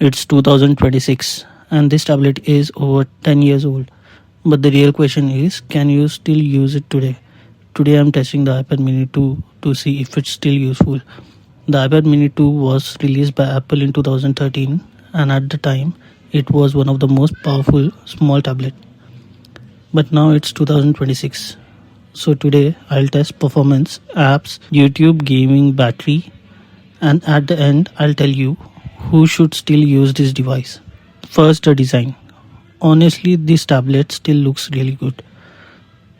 It's 2026 and this tablet is over 10 years old. But the real question is, can you still use it today? Today I'm testing the iPad mini 2 to see if it's still useful. The iPad mini 2 was released by Apple in 2013 and at the time it was one of the most powerful small tablet. But now it's 2026. So today I'll test performance, apps, YouTube, gaming, battery, and at the end I'll tell you who should still use this device. First, the design. Honestly, this tablet still looks really good.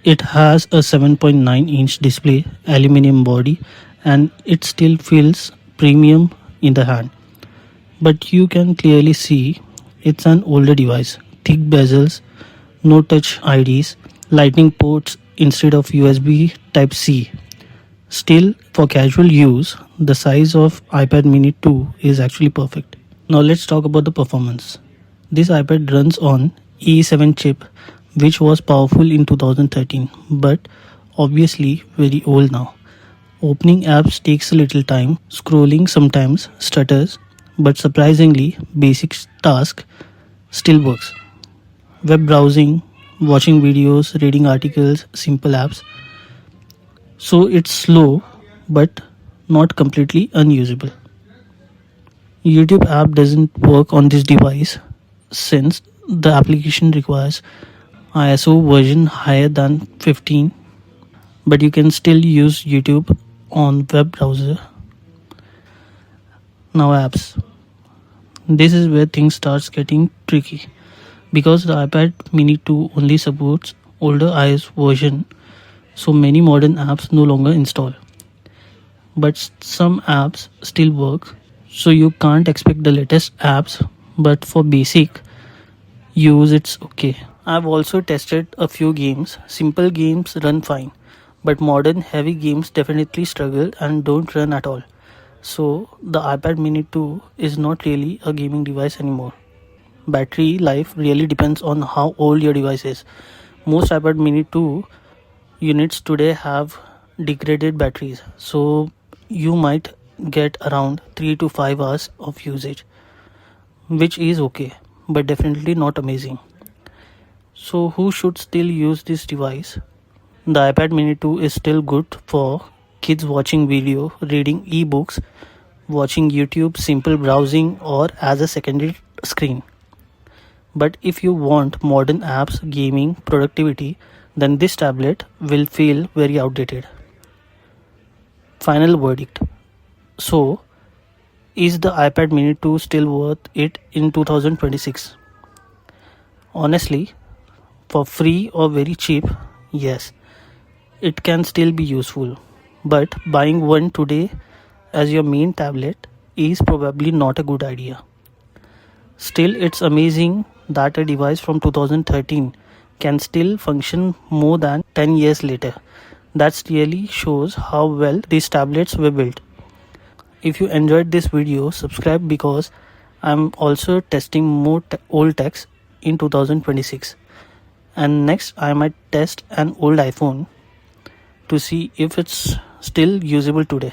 It has a 7.9-inch display, aluminum body, and it still feels premium in the hand. But you can clearly see it's an older device. Thick bezels, no touch IDs, lightning ports instead of USB Type C. Still, for casual use, the size of iPad mini 2 is actually perfect. Now let's talk about the performance. This iPad runs on E7 chip, which was powerful in 2013 but obviously very old now. Opening apps takes a little time, scrolling sometimes stutters, but surprisingly basic task still works. Web browsing, watching videos, reading articles, simple apps. So it's slow but not completely unusable. YouTube app doesn't work on this device since the application requires ISO version higher than 15, but you can still use YouTube on web browser. Now apps. This is where things starts getting tricky because the iPad mini 2 only supports older iOS version, so many modern apps no longer install. But some apps still work, so you can't expect the latest apps, but for basic use it's okay. I've also tested a few games. Simple games run fine, but modern heavy games definitely struggle and don't run at all. So the iPad mini 2 is not really a gaming device anymore. Battery life really depends on how old your device is. Most iPad mini 2 units today have degraded batteries, so you might get around 3 to 5 hours of usage, which is okay, but definitely not amazing. So who should still use this device? The iPad mini 2 is still good for kids watching video, reading ebooks, watching YouTube, simple browsing, or as a secondary screen. But if you want modern apps, gaming, productivity, then this tablet will feel very outdated. Final verdict. So, is the iPad mini 2 still worth it in 2026? Honestly, for free or very cheap, yes, it can still be useful. But buying one today as your main tablet is probably not a good idea. Still, it's amazing that a device from 2013 can still function more than 10 years later. That really shows how well these tablets were built. If you enjoyed this video, subscribe because I'm also testing more old techs in 2026. And next I might test an old iPhone to see if it's still usable today.